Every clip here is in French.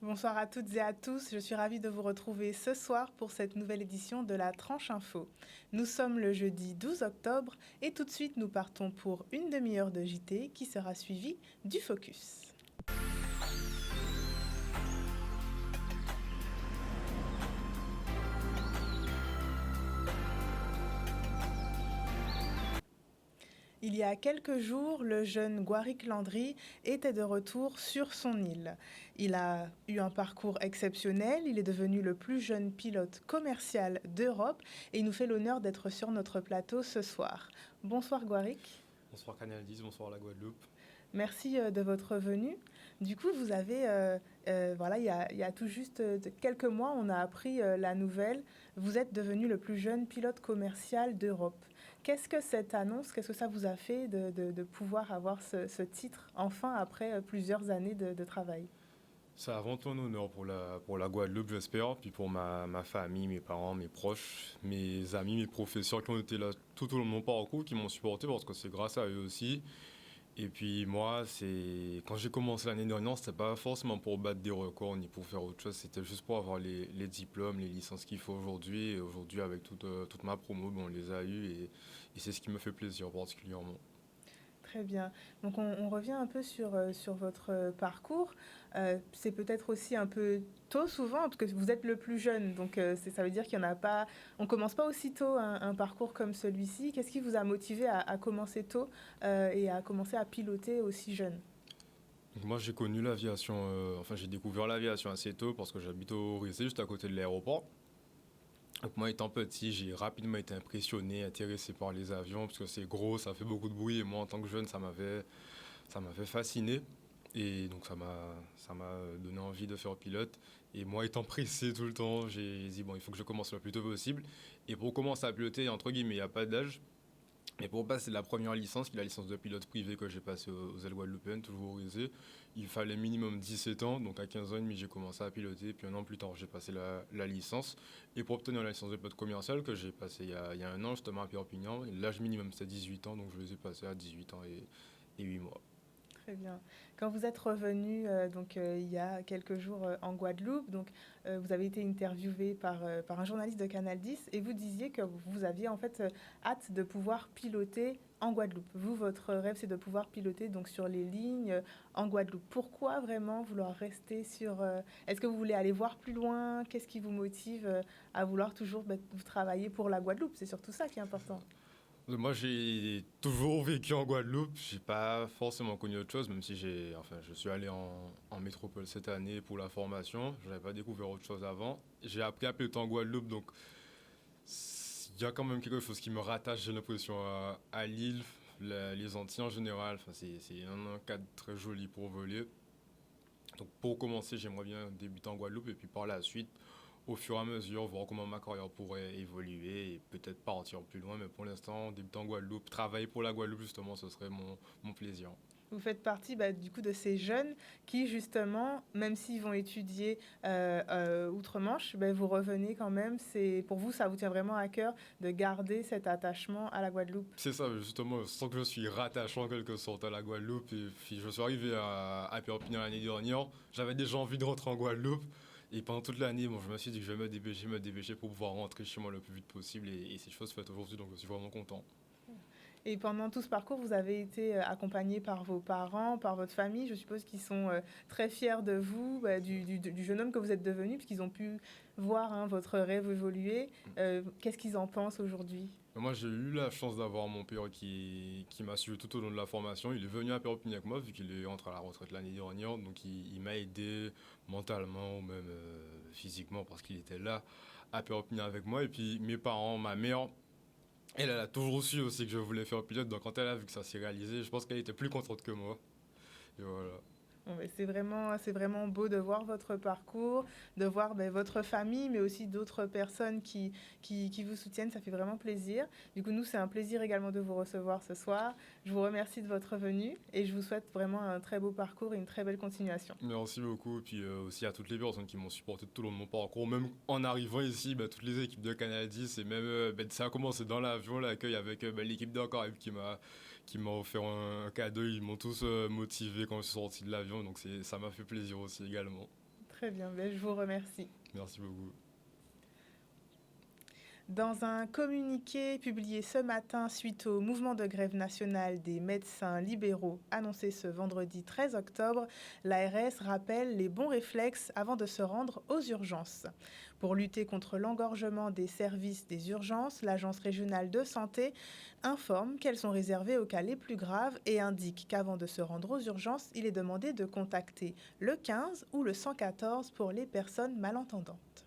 Bonsoir à toutes et à tous, je suis ravie de vous retrouver ce soir pour cette nouvelle édition de la Tranche Info. Nous sommes le jeudi 12 octobre et tout de suite nous partons pour une demi-heure de JT qui sera suivie du Focus. Il y a quelques jours, le jeune Gouaric Landry était de retour sur son île. Il a eu un parcours exceptionnel, il est devenu le plus jeune pilote commercial d'Europe et il nous fait l'honneur d'être sur notre plateau ce soir. Bonsoir Gouaric. Bonsoir Canal 10, bonsoir la Guadeloupe. Merci de votre venue. Du coup, vous avez, il y a tout juste quelques mois, on a appris la nouvelle. Vous êtes devenu le plus jeune pilote commercial d'Europe. Qu'est-ce que cette annonce, qu'est-ce que ça vous a fait de pouvoir avoir ce titre, enfin, après plusieurs années de travail? C'est avant tout un honneur pour la Guadeloupe, j'espère, puis pour ma famille, mes parents, mes proches, mes amis, mes professeurs qui ont été là tout au long de mon parcours, qui m'ont supporté parce que c'est grâce à eux aussi. Et puis moi, quand j'ai commencé l'année dernière, c'était pas forcément pour battre des records ni pour faire autre chose, c'était juste pour avoir les diplômes, les licences qu'il faut aujourd'hui. Et aujourd'hui, avec toute ma promo, on les a eues et c'est ce qui me fait plaisir particulièrement. Très bien. Donc on revient un peu sur votre parcours. C'est peut-être aussi un peu tôt souvent, parce que vous êtes le plus jeune. Donc ça veut dire qu'il n'y en a pas... On ne commence pas aussitôt un parcours comme celui-ci. Qu'est-ce qui vous a motivé à commencer tôt et à commencer à piloter aussi jeune? Donc moi j'ai connu l'aviation, j'ai découvert l'aviation assez tôt parce que j'habite au Récé, juste à côté de l'aéroport. Donc moi étant petit, j'ai rapidement été impressionné, intéressé par les avions parce que c'est gros, ça fait beaucoup de bruit et moi en tant que jeune ça m'avait fasciné. Et donc ça m'a donné envie de faire pilote. Et moi étant pressé tout le temps, j'ai dit bon il faut que je commence le plus tôt possible. Et pour commencer à piloter, entre guillemets, il n'y a pas d'âge. Mais pour passer la première licence, qui est la licence de pilote privé que j'ai passée aux ailes guadeloupéennes, toujours au Rézé, il fallait minimum 17 ans. Donc à 15 ans et demi, j'ai commencé à piloter. Puis un an plus tard, j'ai passé la licence. Et pour obtenir la licence de pilote commercial, que j'ai passée il y a un an justement à Perpignan, l'âge minimum c'était 18 ans. Donc je les ai passés à 18 ans et 8 mois. Très bien. Quand vous êtes revenu il y a quelques jours en Guadeloupe, vous avez été interviewé par un journaliste de Canal 10 et vous disiez que vous aviez en fait hâte de pouvoir piloter en Guadeloupe. Vous, votre rêve, c'est de pouvoir piloter donc sur les lignes en Guadeloupe. Pourquoi vraiment vouloir rester sur... Est-ce que vous voulez aller voir plus loin? Qu'est-ce qui vous motive à vouloir toujours vous travailler pour la Guadeloupe? C'est surtout ça qui est important. Moi, j'ai toujours vécu en Guadeloupe. J'ai pas forcément connu autre chose, même si je suis allé en métropole cette année pour la formation. Je n'avais pas découvert autre chose avant. J'ai appris à piloter en Guadeloupe, donc il y a quand même quelque chose qui me rattache, j'ai l'impression, à l'île, les Antilles en général. Enfin, c'est un cadre très joli pour voler. Donc, pour commencer, j'aimerais bien débuter en Guadeloupe et puis par la suite, au fur et à mesure, voir comment ma carrière pourrait évoluer et peut-être partir plus loin. Mais pour l'instant, débuter en Guadeloupe, travailler pour la Guadeloupe, justement, ce serait mon plaisir. Vous faites partie du coup de ces jeunes qui justement, même s'ils vont étudier outre-Manche, vous revenez quand même. Pour vous, ça vous tient vraiment à cœur de garder cet attachement à la Guadeloupe. C'est ça, justement, je sens que je suis rattaché en quelque sorte à la Guadeloupe. Et puis, je suis arrivé à Perpignan l'année dernière. J'avais déjà envie de rentrer en Guadeloupe. Et pendant toute l'année, je me suis dit que je vais me dépêcher pour pouvoir rentrer chez moi le plus vite possible. Et c'est chose faite aujourd'hui, donc je suis vraiment content. Et pendant tout ce parcours, vous avez été accompagné par vos parents, par votre famille. Je suppose qu'ils sont très fiers de vous, du jeune homme que vous êtes devenu, puisqu'ils ont pu voir votre rêve évoluer. Qu'est-ce qu'ils en pensent aujourd'hui? Moi, j'ai eu la chance d'avoir mon père qui m'a suivi tout au long de la formation. Il est venu à Perpignan avec moi, vu qu'il est entré à la retraite l'année dernière. Donc, il m'a aidé mentalement ou même physiquement parce qu'il était là à Perpignan avec moi. Et puis, mes parents, ma mère, elle a toujours su aussi que je voulais faire pilote. Donc, quand elle a vu que ça s'est réalisé, je pense qu'elle était plus contente que moi. Et voilà. Bon, ben, c'est vraiment beau de voir votre parcours, de voir ben, votre famille, mais aussi d'autres personnes qui vous soutiennent. Ça fait vraiment plaisir. Du coup, nous, c'est un plaisir également de vous recevoir ce soir. Je vous remercie de votre venue et je vous souhaite vraiment un très beau parcours et une très belle continuation. Merci beaucoup. Et puis aussi à toutes les personnes qui m'ont supporté tout au long de mon parcours. Même en arrivant ici, bah, toutes les équipes de Canal 10 et même ça a commencé dans l'avion, l'accueil avec l'équipe de Caraïbes qui m'a offert un cadeau. Ils m'ont tous motivé quand je suis sorti de l'avion. Donc ça m'a fait plaisir aussi également. Très bien, ben, je vous remercie. Merci beaucoup. Dans un communiqué publié ce matin suite au mouvement de grève nationale des médecins libéraux annoncé ce vendredi 13 octobre, l'ARS rappelle les bons réflexes avant de se rendre aux urgences. Pour lutter contre l'engorgement des services des urgences, l'Agence régionale de santé informe qu'elles sont réservées aux cas les plus graves et indique qu'avant de se rendre aux urgences, il est demandé de contacter le 15 ou le 114 pour les personnes malentendantes.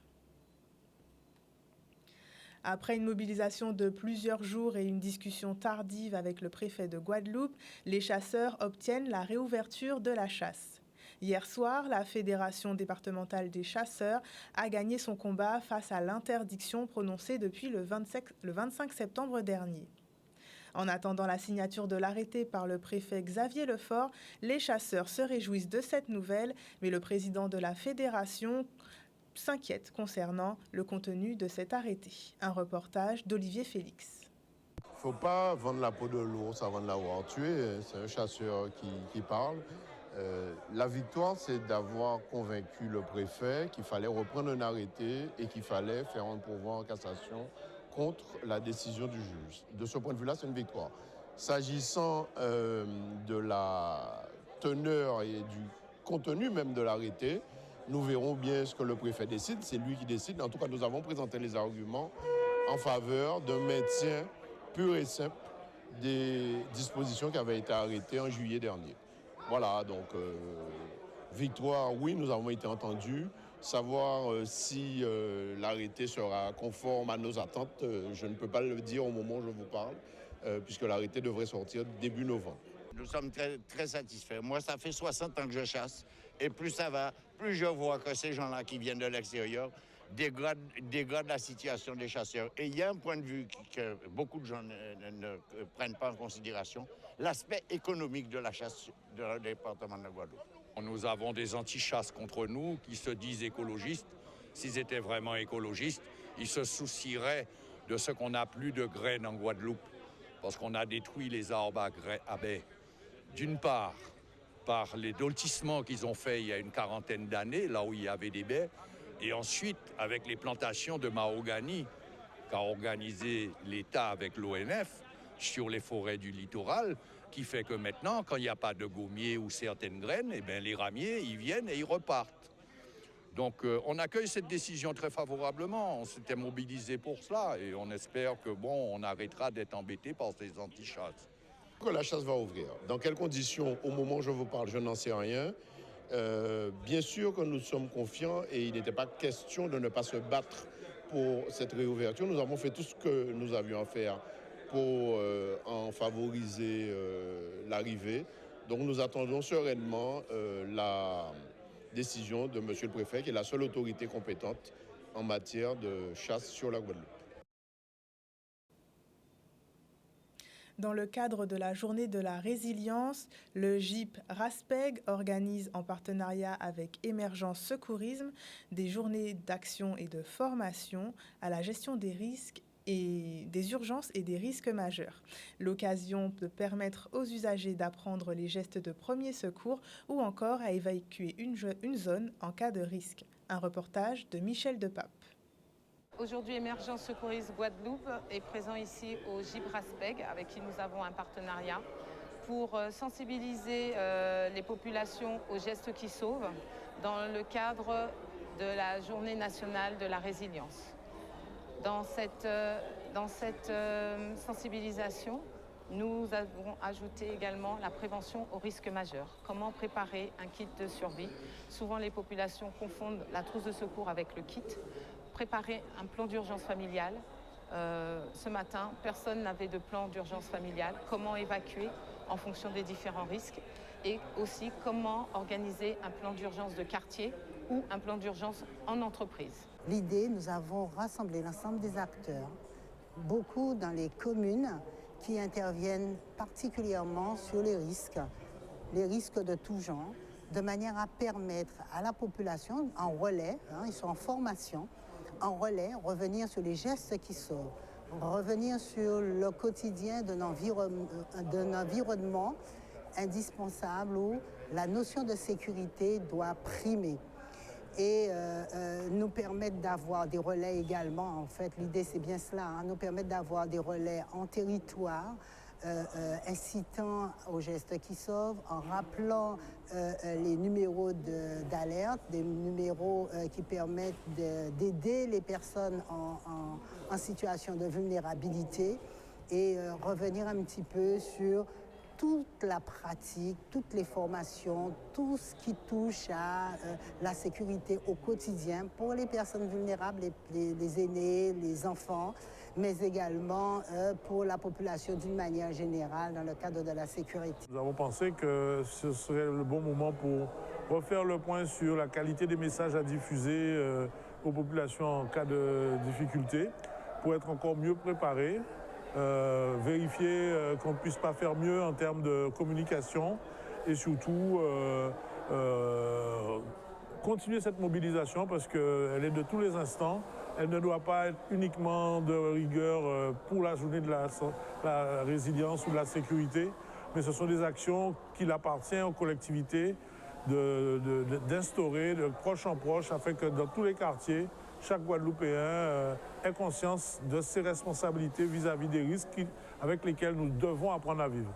Après une mobilisation de plusieurs jours et une discussion tardive avec le préfet de Guadeloupe, les chasseurs obtiennent la réouverture de la chasse. Hier soir, la Fédération départementale des chasseurs a gagné son combat face à l'interdiction prononcée depuis le 25 septembre dernier. En attendant la signature de l'arrêté par le préfet Xavier Lefort, les chasseurs se réjouissent de cette nouvelle, mais le président de la fédération s'inquiète concernant le contenu de cet arrêté. Un reportage d'Olivier Félix. Il ne faut pas vendre la peau de l'ours avant de l'avoir tué. C'est un chasseur qui parle. La victoire, c'est d'avoir convaincu le préfet qu'il fallait reprendre un arrêté et qu'il fallait faire un pourvoi en cassation contre la décision du juge. De ce point de vue-là, c'est une victoire. S'agissant de la teneur et du contenu même de l'arrêté, nous verrons bien ce que le préfet décide. C'est lui qui décide. En tout cas, nous avons présenté les arguments en faveur d'un maintien pur et simple des dispositions qui avaient été arrêtées en juillet dernier. Voilà, donc victoire, oui, nous avons été entendus. Savoir si l'arrêté sera conforme à nos attentes, je ne peux pas le dire au moment où je vous parle, puisque l'arrêté devrait sortir début novembre. Nous sommes très, très satisfaits. Moi, ça fait 60 ans que je chasse. Et plus ça va, plus je vois que ces gens-là qui viennent de l'extérieur dégradent la situation des chasseurs. Et il y a un point de vue que beaucoup de gens ne prennent pas en considération, l'aspect économique de la chasse dans le département de la Guadeloupe. Nous avons des anti-chasses contre nous qui se disent écologistes. S'ils étaient vraiment écologistes, ils se soucieraient de ce qu'on n'a plus de graines en Guadeloupe, parce qu'on a détruit les arbres à baies. D'une part, par les doltissements qu'ils ont fait il y a une quarantaine d'années, là où il y avait des baies, et ensuite avec les plantations de mahogany qu'a organisé l'État avec l'ONF sur les forêts du littoral, qui fait que maintenant, quand il n'y a pas de gommiers ou certaines graines, eh bien, les ramiers, ils viennent et ils repartent. Donc on accueille cette décision très favorablement, on s'était mobilisé pour cela et on espère que on arrêtera d'être embêté par ces anti-chasses. La chasse va ouvrir. Dans quelles conditions, au moment où je vous parle, je n'en sais rien. Bien sûr que nous sommes confiants et il n'était pas question de ne pas se battre pour cette réouverture. Nous avons fait tout ce que nous avions à faire pour en favoriser l'arrivée. Donc nous attendons sereinement la décision de M. le Préfet, qui est la seule autorité compétente en matière de chasse sur la Guadeloupe. Dans le cadre de la journée de la résilience, le GIP RASPEG organise en partenariat avec Émergence Secourisme des journées d'action et de formation à la gestion des risques et des urgences et des risques majeurs. L'occasion de permettre aux usagers d'apprendre les gestes de premier secours ou encore à évacuer une zone en cas de risque. Un reportage de Michel Depape. Aujourd'hui, Émergence Secourisme Guadeloupe est présent ici au GIP RASPEG, avec qui nous avons un partenariat, pour sensibiliser les populations aux gestes qui sauvent dans le cadre de la Journée nationale de la résilience. Dans cette sensibilisation, nous avons ajouté également la prévention aux risques majeurs. Comment préparer un kit de survie? Souvent, les populations confondent la trousse de secours avec le kit. Préparer un plan d'urgence familiale. Ce matin, personne n'avait de plan d'urgence familiale. Comment évacuer en fonction des différents risques? et aussi comment organiser un plan d'urgence de quartier ou un plan d'urgence en entreprise. L'idée, nous avons rassemblé l'ensemble des acteurs, beaucoup dans les communes qui interviennent particulièrement sur les risques de tout genre, de manière à permettre à la population en relais, ils sont en formation, en relais, revenir sur les gestes qui sauvent, revenir sur le quotidien d'un environnement indispensable où la notion de sécurité doit primer. Et nous permettre d'avoir des relais également, en fait, l'idée c'est bien cela, nous permettre d'avoir des relais en territoire, incitant aux gestes qui sauvent, en rappelant les numéros d'alerte, des numéros qui permettent d'aider les personnes en situation de vulnérabilité et revenir un petit peu sur toute la pratique, toutes les formations, tout ce qui touche à la sécurité au quotidien pour les personnes vulnérables, les aînés, les enfants, mais également pour la population d'une manière générale dans le cadre de la sécurité. Nous avons pensé que ce serait le bon moment pour refaire le point sur la qualité des messages à diffuser aux populations en cas de difficulté, pour être encore mieux préparés. Vérifier qu'on ne puisse pas faire mieux en termes de communication et surtout continuer cette mobilisation parce qu'elle est de tous les instants. Elle ne doit pas être uniquement de rigueur pour la journée de la résilience ou de la sécurité, mais ce sont des actions qu'il appartient aux collectivités d'instaurer de proche en proche afin que dans tous les quartiers, chaque Guadeloupéen ait conscience de ses responsabilités vis-à-vis des risques avec lesquels nous devons apprendre à vivre.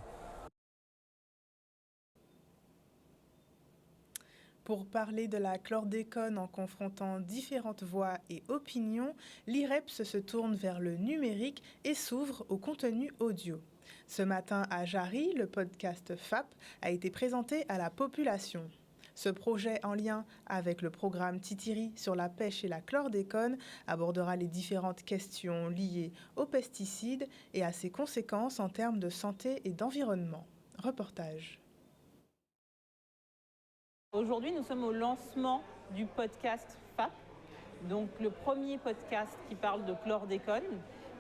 Pour parler de la chlordécone en confrontant différentes voix et opinions, l'IREPS se tourne vers le numérique et s'ouvre au contenu audio. Ce matin à Jarry, le podcast FAP a été présenté à la population. Ce projet, en lien avec le programme Titiri sur la pêche et la chlordécone, abordera les différentes questions liées aux pesticides et à ses conséquences en termes de santé et d'environnement. Reportage. Aujourd'hui, nous sommes au lancement du podcast FAP, donc le premier podcast qui parle de chlordécone.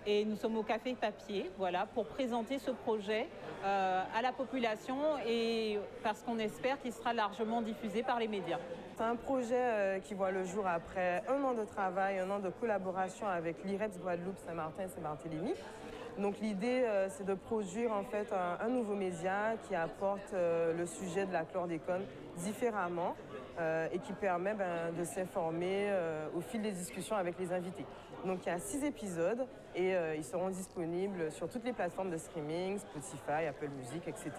Et nous sommes au Café Papier, voilà, pour présenter ce projet à la population et parce qu'on espère qu'il sera largement diffusé par les médias. C'est un projet qui voit le jour après un an de travail, un an de collaboration avec l'IREPS Guadeloupe, Saint-Martin et Saint-Barthélemy. Donc l'idée, c'est de produire en fait un nouveau média qui apporte le sujet de la chlordécone différemment et qui permet de s'informer au fil des discussions avec les invités. Donc il y a 6 épisodes et ils seront disponibles sur toutes les plateformes de streaming, Spotify, Apple Music, etc.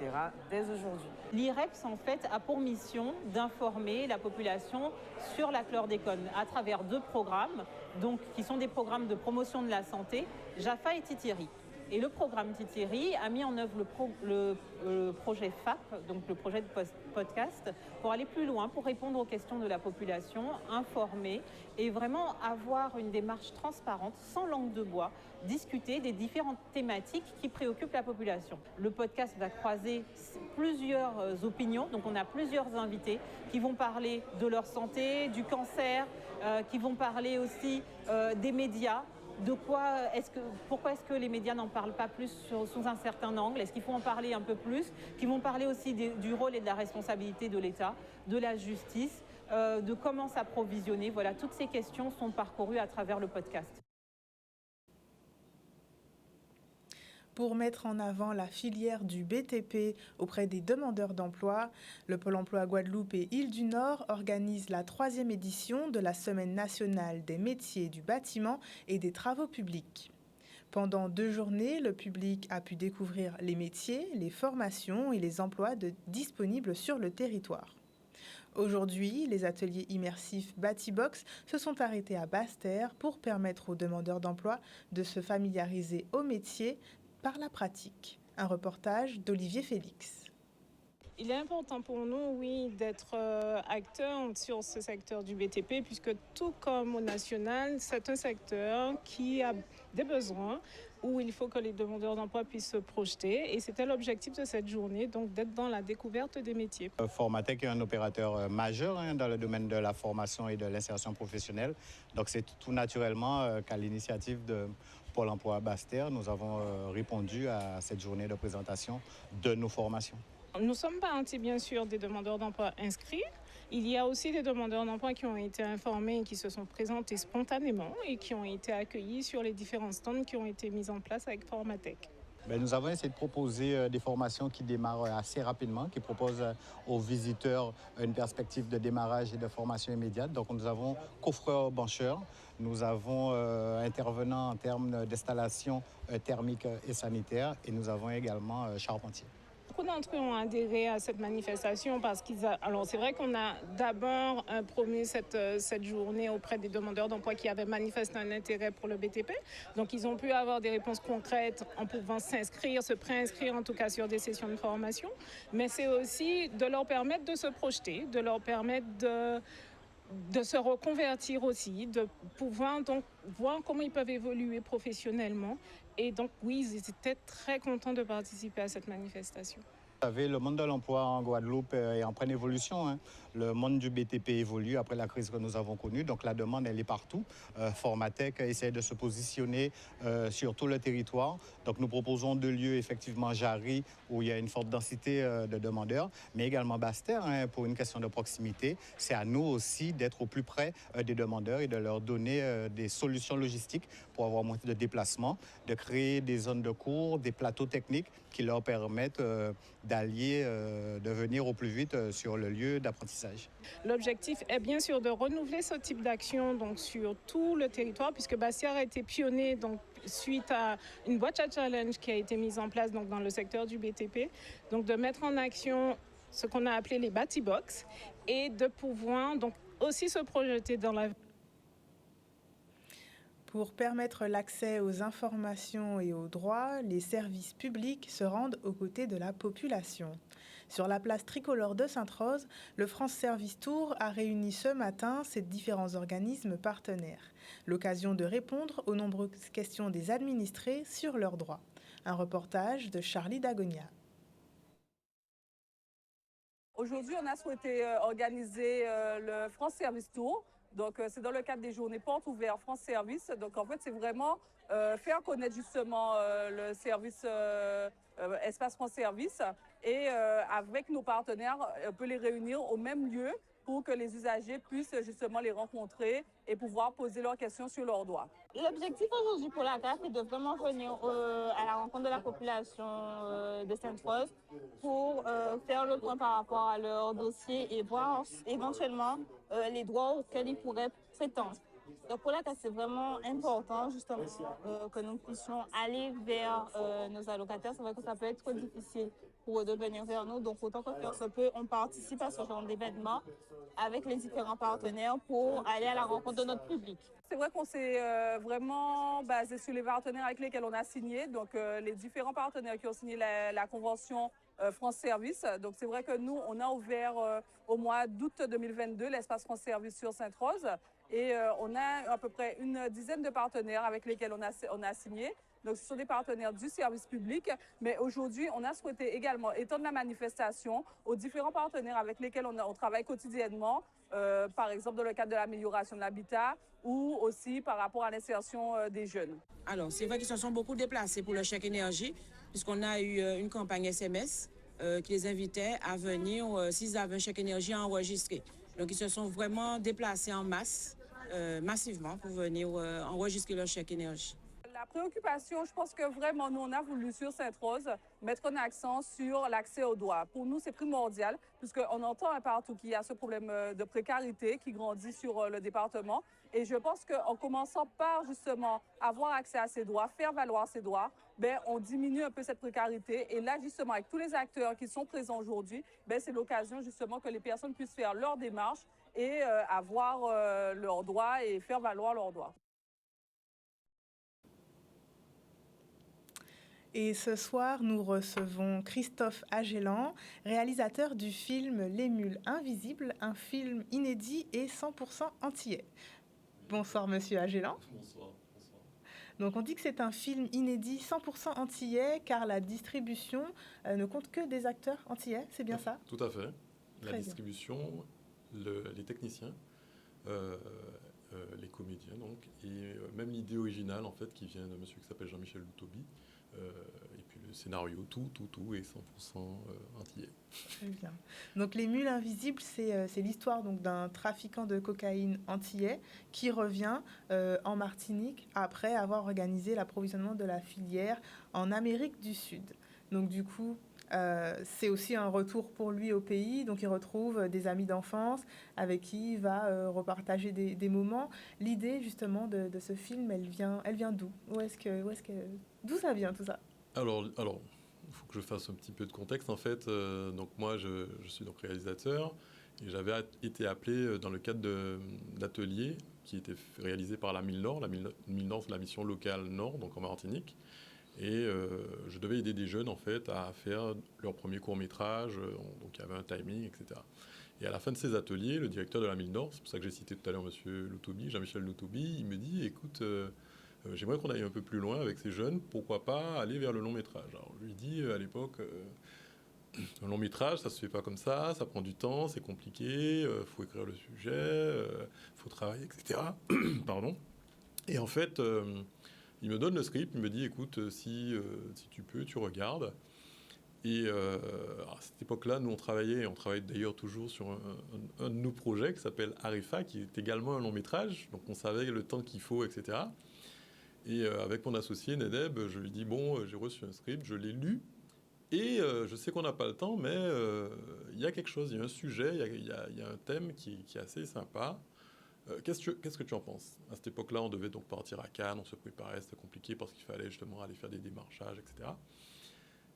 dès aujourd'hui. L'IREPS en fait a pour mission d'informer la population sur la chlordécone à travers 2 programmes, donc qui sont des programmes de promotion de la santé, Jaffa et Titiri. Et le programme Titiri a mis en œuvre le projet FAP, donc le projet de podcast, pour aller plus loin, pour répondre aux questions de la population, informer et vraiment avoir une démarche transparente, sans langue de bois, discuter des différentes thématiques qui préoccupent la population. Le podcast va croiser plusieurs opinions, donc on a plusieurs invités qui vont parler de leur santé, du cancer, qui vont parler aussi des médias. Pourquoi est-ce que les médias n'en parlent pas plus sous un certain angle? Est-ce qu'il faut en parler un peu plus? Qui vont parler aussi du rôle et de la responsabilité de l'État, de la justice, de comment s'approvisionner. Voilà, toutes ces questions sont parcourues à travers le podcast. Pour mettre en avant la filière du BTP auprès des demandeurs d'emploi, le Pôle emploi Guadeloupe et Île-du-Nord organisent la 3e édition de la Semaine nationale des métiers du bâtiment et des travaux publics. Pendant 2 journées, le public a pu découvrir les métiers, les formations et les emplois disponibles sur le territoire. Aujourd'hui, les ateliers immersifs Batibox se sont arrêtés à Basse-Terre pour permettre aux demandeurs d'emploi de se familiariser au métier par la pratique. Un reportage d'Olivier Félix. Il est important pour nous, oui, d'être acteurs sur ce secteur du BTP, puisque tout comme au national, c'est un secteur qui a des besoins où il faut que les demandeurs d'emploi puissent se projeter. Et c'était l'objectif de cette journée, donc d'être dans la découverte des métiers. Formatec est un opérateur majeur dans le domaine de la formation et de l'insertion professionnelle. Donc c'est tout naturellement qu'à l'initiative de Pôle emploi Basse-Terre, nous avons répondu à cette journée de présentation de nos formations. Nous sommes partis bien sûr des demandeurs d'emploi inscrits. Il y a aussi des demandeurs d'emploi qui ont été informés et qui se sont présentés spontanément et qui ont été accueillis sur les différents stands qui ont été mis en place avec Formatec. Nous avons essayé de proposer des formations qui démarrent assez rapidement, qui proposent aux visiteurs une perspective de démarrage et de formation immédiate. Donc nous avons coffreurs-bancheurs, nous avons intervenants en termes d'installation thermique et sanitaire et nous avons également charpentiers. Beaucoup d'entre eux ont adhéré à cette manifestation parce alors c'est vrai qu'on a d'abord promu cette journée auprès des demandeurs d'emploi qui avaient manifesté un intérêt pour le BTP. Donc ils ont pu avoir des réponses concrètes en pouvant s'inscrire, se préinscrire en tout cas sur des sessions de formation. Mais c'est aussi de leur permettre de se projeter, de leur permettre de se reconvertir aussi, de pouvoir donc voir comment ils peuvent évoluer professionnellement. Et donc oui, ils étaient très contents de participer à cette manifestation. Vous savez, le monde de l'emploi en Guadeloupe est en pleine évolution. Le monde du BTP évolue après la crise que nous avons connue. Donc la demande, elle est partout. Formatec essaie de se positionner sur tout le territoire. Donc nous proposons 2 lieux, effectivement, Jarry, où il y a une forte densité de demandeurs, mais également Basse-Terre, pour une question de proximité. C'est à nous aussi d'être au plus près des demandeurs et de leur donner des solutions logistiques pour avoir moins de déplacements, de créer des zones de cours, des plateaux techniques qui leur permettent d'allier, de venir au plus vite sur le lieu d'apprentissage. L'objectif est bien sûr de renouveler ce type d'action donc, sur tout le territoire, puisque Basse-Terre a été pionnier donc, suite à une boîte à challenge qui a été mise en place donc, dans le secteur du BTP. Donc de mettre en action ce qu'on a appelé les Batibox et de pouvoir donc, aussi se projeter dans la... Pour permettre l'accès aux informations et aux droits, les services publics se rendent aux côtés de la population. Sur la place tricolore de Sainte-Rose, le France Service Tour a réuni ce matin ses différents organismes partenaires. L'occasion de répondre aux nombreuses questions des administrés sur leurs droits. Un reportage de Charlie Dagonia. Aujourd'hui, on a souhaité organiser le France Service Tour. Donc, c'est dans le cadre des journées portes ouvertes France Service. Donc, en fait, c'est vraiment faire connaître justement le service Espace France Service et avec nos partenaires, on peut les réunir au même lieu pour que les usagers puissent justement les rencontrer et pouvoir poser leurs questions sur leurs droits. L'objectif aujourd'hui pour la CAF est de vraiment venir à la rencontre de la population de Sainte-Rose pour faire le point par rapport à leur dossier et voir éventuellement les droits auxquels ils pourraient prétendre. Donc pour la CAF, c'est vraiment important justement que nous puissions aller vers nos allocataires. C'est vrai que ça peut être trop difficile pour eux de venir vers nous. Donc autant que faire se peut, on participe à ce genre d'événements avec les différents partenaires pour aller à la rencontre de notre public. C'est vrai qu'on s'est vraiment basé sur les partenaires avec lesquels on a signé, donc les différents partenaires qui ont signé la convention France Service. Donc c'est vrai que nous, on a ouvert au mois d'août 2022 l'espace France Service sur Sainte-Rose et on a à peu près une dizaine de partenaires avec lesquels on a signé. Donc, ce sont des partenaires du service public, mais aujourd'hui, on a souhaité également étendre la manifestation aux différents partenaires avec lesquels on travaille quotidiennement, par exemple dans le cadre de l'amélioration de l'habitat ou aussi par rapport à l'insertion des jeunes. Alors, c'est vrai qu'ils se sont beaucoup déplacés pour le chèque énergie, puisqu'on a eu une campagne SMS qui les invitait à venir s'ils avaient un chèque énergie à enregistrer. Donc, ils se sont vraiment déplacés en masse, massivement, pour venir enregistrer leur chèque énergie. La préoccupation, je pense que vraiment, nous, on a voulu sur Sainte-Rose mettre un accent sur l'accès aux droits. Pour nous, c'est primordial, puisqu'on entend partout qu'il y a ce problème de précarité qui grandit sur le département. Et je pense qu'en commençant par, justement, avoir accès à ces droits, faire valoir ces droits, on diminue un peu cette précarité. Et là, justement, avec tous les acteurs qui sont présents aujourd'hui, c'est l'occasion, justement, que les personnes puissent faire leur démarche et avoir leurs droits et faire valoir leurs droits. Et ce soir, nous recevons Christophe Agelan, réalisateur du film Les Mules Invisibles, un film inédit et 100% antillais. Bonsoir, monsieur Agelan. Bonsoir. Donc on dit que c'est un film inédit 100% antillais car la distribution ne compte que des acteurs antillais, c'est bien ça? Tout à fait. La Très distribution, les techniciens, les comédiens donc, et même l'idée originale en fait qui vient d'un monsieur qui s'appelle Jean-Michel Loutobi, et puis le scénario, tout est 100% antillais. Très bien. Donc Les Mules Invisibles, c'est l'histoire donc d'un trafiquant de cocaïne antillais qui revient en Martinique après avoir organisé l'approvisionnement de la filière en Amérique du Sud. Donc du coup, c'est aussi un retour pour lui au pays. Donc il retrouve des amis d'enfance avec qui il va repartager des moments. L'idée justement de ce film, elle vient d'où? D'où ça vient tout ça? Alors, il faut que je fasse un petit peu de contexte en fait. Donc moi, je suis donc réalisateur et j'avais été appelé dans le cadre d'ateliers qui étaient réalisés par la Mille Nord. La Mille Nord, c'est la mission locale Nord, donc en Martinique. Et je devais aider des jeunes en fait à faire leur premier court-métrage. Donc il y avait un timing, etc. Et à la fin de ces ateliers, le directeur de la Mille Nord, c'est pour ça que j'ai cité tout à l'heure monsieur Loutobi, Jean-Michel Loutobi, il me dit, écoute, j'aimerais qu'on aille un peu plus loin avec ces jeunes, pourquoi pas aller vers le long métrage. Alors je lui dis à l'époque, un long métrage, ça se fait pas comme ça prend du temps, c'est compliqué, faut écrire le sujet, faut travailler, etc. Pardon. Et en fait, il me donne le script, il me dit, écoute, si tu peux, tu regardes. Et à cette époque-là, nous, on travaille d'ailleurs toujours sur un de nos projets qui s'appelle Arifa, qui est également un long métrage. Donc on savait le temps qu'il faut, etc. Et avec mon associé, Nedeb, je lui dis, bon, j'ai reçu un script, je l'ai lu. Et je sais qu'on n'a pas le temps, mais il y a quelque chose, il y a un sujet, il y a un thème qui est assez sympa. Qu'est-ce que tu en penses? À cette époque-là, on devait donc partir à Cannes, on se préparait, c'était compliqué parce qu'il fallait justement aller faire des démarchages, etc.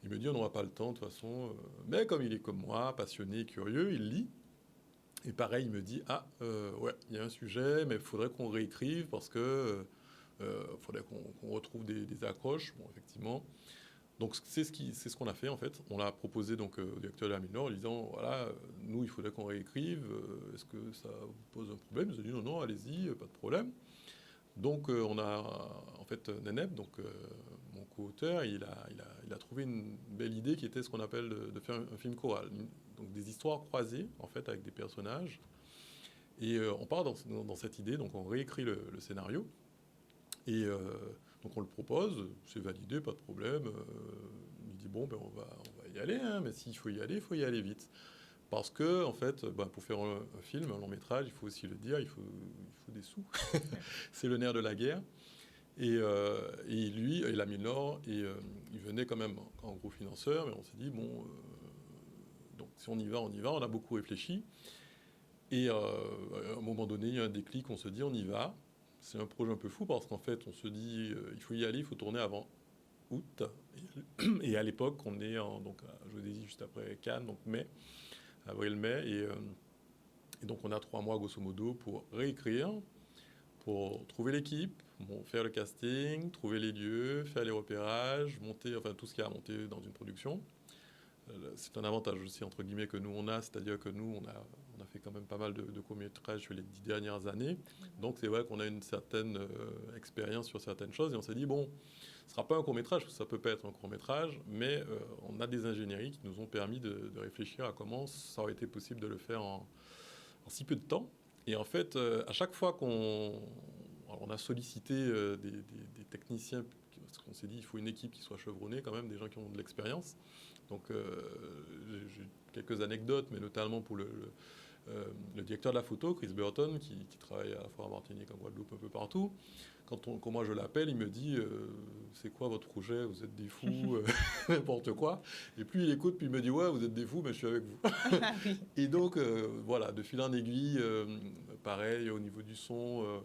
Il me dit, on n'aura pas le temps de toute façon. Mais comme il est comme moi, passionné, curieux, il lit. Et pareil, il me dit, ouais, il y a un sujet, mais il faudrait qu'on réécrive parce que faudrait qu'on retrouve des accroches. Bon, effectivement. Donc c'est ce qu'on a fait en fait. On l'a proposé donc au directeur de la Mille Nord en disant, voilà, nous, il faudrait qu'on réécrive. Est-ce que ça vous pose un problème? Il nous a dit, non, allez-y, pas de problème. Donc on a en fait Neneb, donc mon co-auteur, il a trouvé une belle idée qui était ce qu'on appelle de faire un film choral, donc des histoires croisées en fait avec des personnages. Et on part dans cette idée, donc on réécrit le scénario et donc on le propose, c'est validé, pas de problème. Il dit bon, on va y aller, hein, mais s'il faut y aller vite. Parce que, en fait, pour faire un film, un long métrage, il faut aussi le dire, il faut des sous. C'est le nerf de la guerre. Et lui, et la Mille Nord, il venait quand même en gros financeur, mais on s'est dit, bon, donc si on y va, on a beaucoup réfléchi. Et à un moment donné, il y a un déclic, on se dit, on y va. C'est un projet un peu fou parce qu'en fait, on se dit, il faut y aller, il faut tourner avant août. Et à l'époque, on est donc à Géodésie juste après Cannes, donc mai. Avril-mai, et donc on a 3 mois grosso modo pour réécrire, pour trouver l'équipe, faire le casting, trouver les lieux, faire les repérages, monter, enfin tout ce qu'il y a à monter dans une production. C'est un avantage aussi entre guillemets que nous on a, c'est-à-dire que nous on a fait quand même pas mal de courts-métrages sur les 10 dernières années, donc c'est vrai qu'on a une certaine expérience sur certaines choses et on s'est dit bon, ce ne sera pas un court-métrage, ça peut pas être un court-métrage, mais on a des ingénieries qui nous ont permis de réfléchir à comment ça aurait été possible de le faire en si peu de temps. Et en fait, à chaque fois qu'on a sollicité des techniciens, parce qu'on s'est dit il faut une équipe qui soit chevronnée quand même, des gens qui ont de l'expérience. Donc j'ai quelques anecdotes, mais notamment pour le directeur de la photo, Chris Burton, qui travaille à la fois en Martinique, en Guadeloupe, un peu partout. Quand moi je l'appelle, il me dit c'est quoi votre projet? Vous êtes des fous, n'importe quoi. Et plus il écoute, puis il me dit ouais, vous êtes des fous, mais je suis avec vous. Et donc voilà, de fil en aiguille, pareil au niveau du son.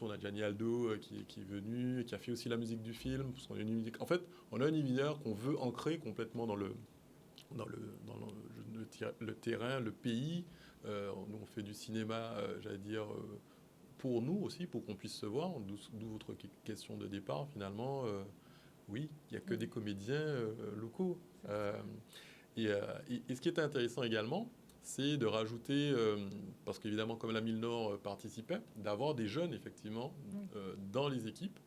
On a Gianni Aldo qui est venu, qui a fait aussi la musique du film. Parce qu'on a une musique. En fait, on a un univers qu'on veut ancrer complètement dans le terrain, le pays. Nous, on fait du cinéma, j'allais dire, pour nous aussi, pour qu'on puisse se voir. D'où votre question de départ, finalement. Oui, il n'y a que des comédiens locaux. Et ce qui était intéressant également, c'est de rajouter, parce qu'évidemment, comme la Mille Nord participait, d'avoir des jeunes, effectivement, dans les équipes.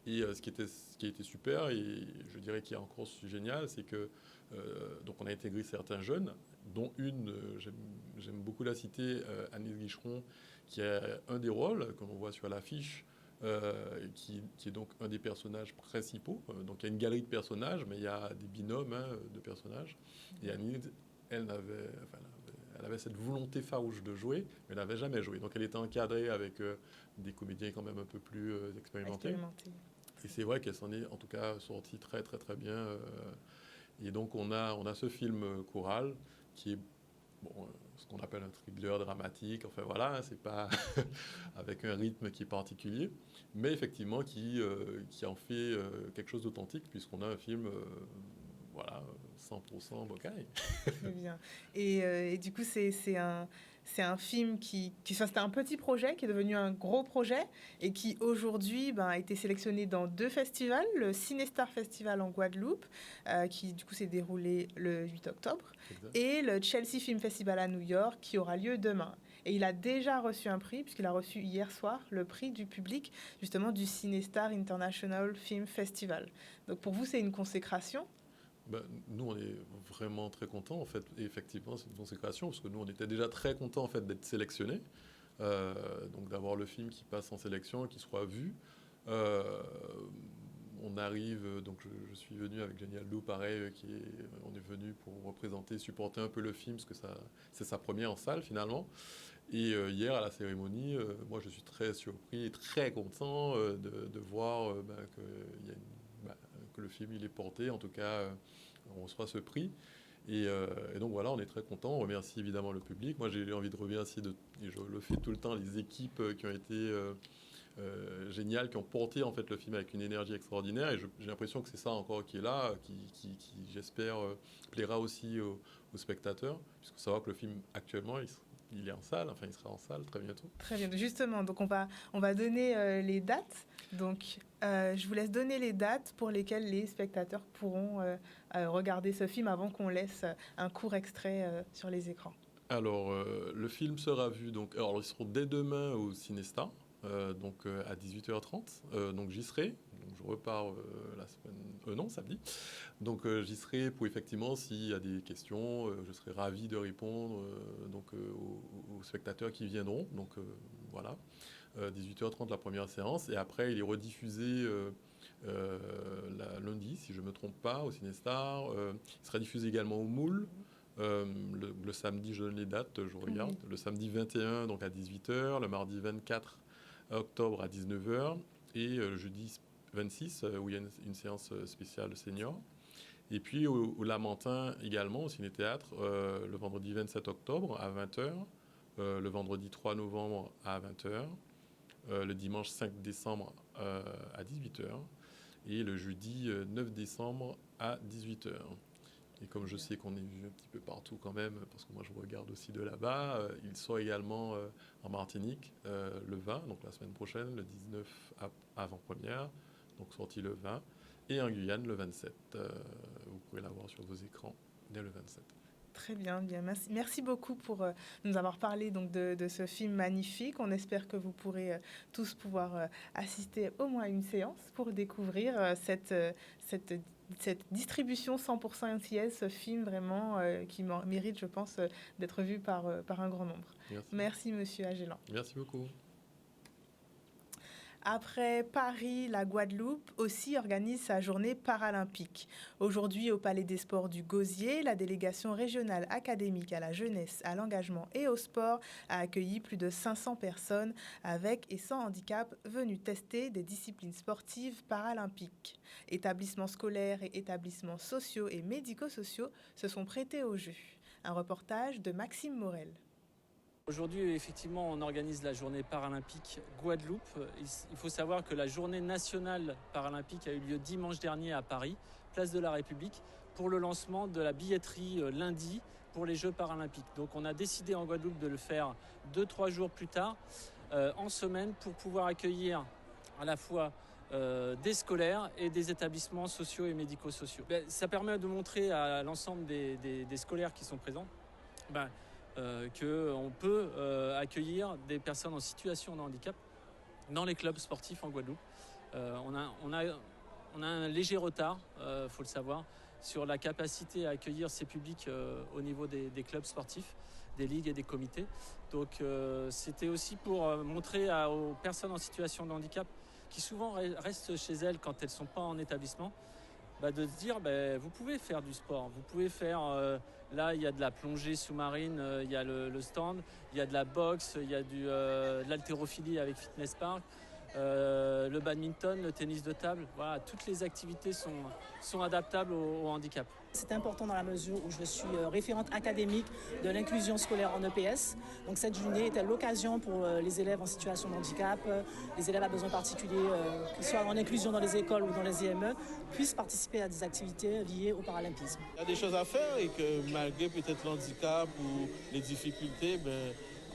Et ce qui a été super, et je dirais qui est encore génial, c'est que donc on a intégré certains jeunes, dont une, j'aime beaucoup la citer, Agnès Guicheron, qui a un des rôles, comme on voit sur l'affiche, qui est donc un des personnages principaux. Donc il y a une galerie de personnages, mais il y a des binômes de personnages. Et Agnès, elle avait cette volonté farouche de jouer, mais elle n'avait jamais joué. Donc elle était encadrée avec des comédiens quand même un peu plus expérimentés. Et c'est vrai qu'elle s'en est en tout cas sortie très très très bien. Et donc on a ce film choral qui est ce qu'on appelle un thriller dramatique. Enfin voilà, c'est pas avec un rythme qui est particulier, mais effectivement qui en fait quelque chose d'authentique, puisqu'on a un film 100% Bocaille. Très bien. Et du coup, c'est un film c'était un petit projet qui est devenu un gros projet et qui aujourd'hui a été sélectionné dans 2 festivals, le Cinestar Festival en Guadeloupe, qui du coup s'est déroulé le 8 octobre, exact, et le Chelsea Film Festival à New York qui aura lieu demain. Et il a déjà reçu un prix, puisqu'il a reçu hier soir le prix du public, justement du Cinestar International Film Festival. Donc pour vous, c'est une consécration ? Nous, on est vraiment très contents, en fait. Et effectivement, c'est une consécration, parce que nous, on était déjà très contents, en fait, d'être sélectionnés. Donc, d'avoir le film qui passe en sélection, qui soit vu. On arrive, donc je suis venu avec Jenny Aldou, pareil, on est venu pour représenter, supporter un peu le film, parce que c'est sa première en salle, finalement. Et hier, à la cérémonie, moi, je suis très surpris et très content de voir que le film il est porté, en tout cas on reçoit ce prix et donc voilà, on est très content. On remercie évidemment le public. Moi j'ai envie de remercier, et je le fais tout le temps, les équipes qui ont été géniales, qui ont porté en fait le film avec une énergie extraordinaire, et j'ai l'impression que c'est ça encore qui est là, qui j'espère plaira aussi aux spectateurs, puisqu'il faut savoir que le film actuellement il est en salle, enfin il sera en salle très bientôt. Très bien, justement, donc on va donner les dates. Donc je vous laisse donner les dates pour lesquelles les spectateurs pourront regarder ce film avant qu'on laisse un court extrait sur les écrans. Alors le film sera vu, alors ils seront dès demain au Cinestar, à 18h30, donc j'y serai. Donc, je repars samedi. Donc j'y serai pour effectivement, s'il y a des questions, je serai ravi de répondre aux spectateurs qui viendront. Donc voilà, 18h30 la première séance, et après il est rediffusé lundi, si je ne me trompe pas, au Cinestar. Il sera diffusé également au Moule. Le samedi, je donne les dates, je regarde. Le samedi 21, donc à 18h, le mardi 24 octobre à 19h, et le jeudi 26, où il y a une séance spéciale senior. Et puis au Lamentin également, au Ciné-Théâtre, le vendredi 27 octobre à 20h, le vendredi 3 novembre à 20h, le dimanche 5 décembre à 18h, et le jeudi 9 décembre à 18h. Et comme je sais qu'on est vu un petit peu partout quand même, parce que moi je regarde aussi de là-bas, il sort également en Martinique le 20, donc la semaine prochaine, le 19 avant-première, donc sorti le 20, et en Guyane le 27. Vous pouvez l'avoir sur vos écrans dès le 27. Très bien, merci beaucoup pour nous avoir parlé donc de ce film magnifique. On espère que vous pourrez tous pouvoir assister au moins à une séance pour découvrir cette distribution 100% NCS, ce film vraiment qui mérite, je pense, d'être vu par un grand nombre. Merci Monsieur Agelan. Merci beaucoup. Après Paris, la Guadeloupe aussi organise sa journée paralympique. Aujourd'hui, au Palais des Sports du Gosier, la délégation régionale académique à la jeunesse, à l'engagement et au sport a accueilli plus de 500 personnes avec et sans handicap venues tester des disciplines sportives paralympiques. Établissements scolaires et établissements sociaux et médico-sociaux se sont prêtés au jeu. Un reportage de Maxime Morel. Aujourd'hui, effectivement, on organise la journée paralympique Guadeloupe. Il faut savoir que la journée nationale paralympique a eu lieu dimanche dernier à Paris, place de la République, pour le lancement de la billetterie lundi pour les Jeux paralympiques. Donc on a décidé en Guadeloupe de le faire 2-3 jours plus tard, en semaine, pour pouvoir accueillir à la fois des scolaires et des établissements sociaux et médico-sociaux. Ça permet de montrer à l'ensemble des scolaires qui sont présents qu'on peut accueillir des personnes en situation de handicap dans les clubs sportifs en Guadeloupe. On a un léger retard, faut le savoir, sur la capacité à accueillir ces publics au niveau des clubs sportifs, des ligues et des comités. Donc c'était aussi pour montrer aux personnes en situation de handicap qui souvent restent chez elles quand elles ne sont pas en établissement, de se dire vous pouvez faire du sport, vous pouvez faire, là il y a de la plongée sous-marine, il y a le stand, il y a de la boxe, il y a de l'haltérophilie avec Fitness Park, le badminton, le tennis de table, voilà, toutes les activités sont adaptables au handicap. C'est important dans la mesure où je suis référente académique de l'inclusion scolaire en EPS. Donc cette journée était l'occasion pour les élèves en situation de handicap, les élèves à besoins particuliers, qu'ils soient en inclusion dans les écoles ou dans les IME, puissent participer à des activités liées au paralympisme. Il y a des choses à faire et que malgré peut-être l'handicap ou les difficultés,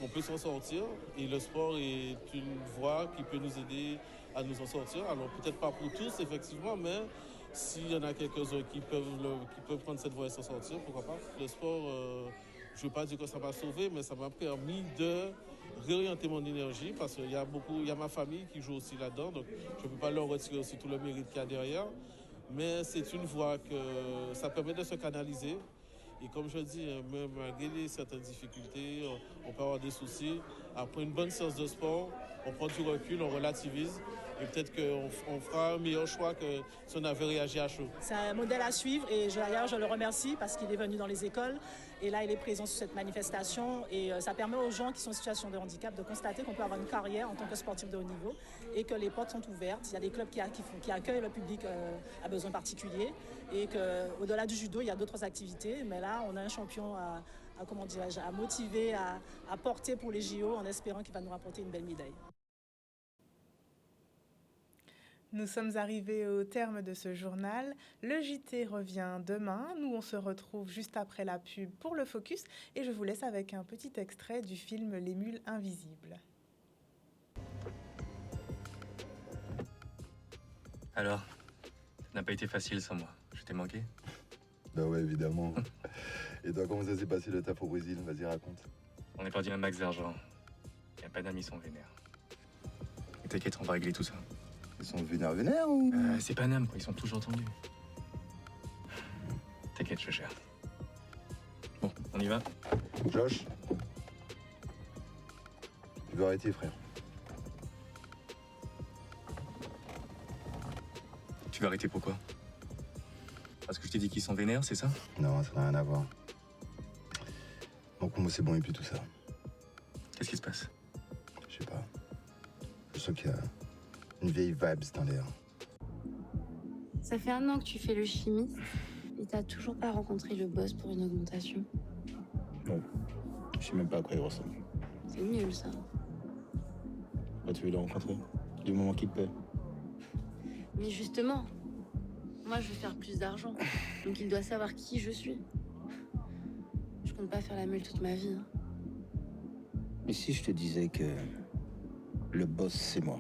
on peut s'en sortir. Et le sport est une voie qui peut nous aider à nous en sortir. Alors peut-être pas pour tous effectivement, mais s'il y en a quelques-uns qui peuvent prendre cette voie et s'en sortir, pourquoi pas. Le sport, je ne veux pas dire que ça m'a sauvé, mais ça m'a permis de réorienter mon énergie parce qu'il y a ma famille qui joue aussi là-dedans, donc je ne peux pas leur retirer aussi tout le mérite qu'il y a derrière. Mais c'est une voie que ça permet de se canaliser. Et comme je dis, malgré certaines difficultés, on peut avoir des soucis. Après une bonne séance de sport, on prend du recul, on relativise. Et peut-être qu'on fera un meilleur choix que si on avait réagi à chaud. C'est un modèle à suivre et d'ailleurs je le remercie parce qu'il est venu dans les écoles et là il est présent sur cette manifestation et ça permet aux gens qui sont en situation de handicap de constater qu'on peut avoir une carrière en tant que sportif de haut niveau et que les portes sont ouvertes. Il y a des clubs qui accueillent le public à besoins particuliers et qu'au-delà du judo il y a d'autres activités, mais là on a un champion à motiver, à porter pour les JO en espérant qu'il va nous rapporter une belle médaille. Nous sommes arrivés au terme de ce journal. Le JT revient demain. Nous, on se retrouve juste après la pub pour le Focus. Et je vous laisse avec un petit extrait du film Les Mules Invisibles. Alors, ça n'a pas été facile sans moi. Je t'ai manqué? Bah ouais, évidemment. Et toi, comment ça s'est passé le taf au Brésil? Vas-y, raconte. On est perdu un max d'argent. Il n'y a pas d'amis, ils sont vénères. Et t'inquiète, on va régler tout ça. Ils sont vénères ou... C'est Paname, quoi. Ils sont toujours tendus. T'inquiète, je gère. Bon, on y va? Josh, tu veux arrêter, frère? Tu vas arrêter pourquoi? Parce que je t'ai dit qu'ils sont vénères, c'est ça? Non, ça n'a rien à voir. Donc moi, c'est bon et puis tout ça. Qu'est-ce qui se passe? Je sais pas. Je sens qu'il y a une vieille vibes dans l'air. Ça fait 1 an que tu fais le chimiste et t'as toujours pas rencontré le boss pour une augmentation. Non, je sais même pas à quoi il ressemble. C'est nul, ça. Bah, tu veux le rencontrer du moment qu'il te paie. Mais justement, moi je veux faire plus d'argent, donc il doit savoir qui je suis. Je compte pas faire la meule toute ma vie. Hein. Mais si je te disais que le boss, c'est moi?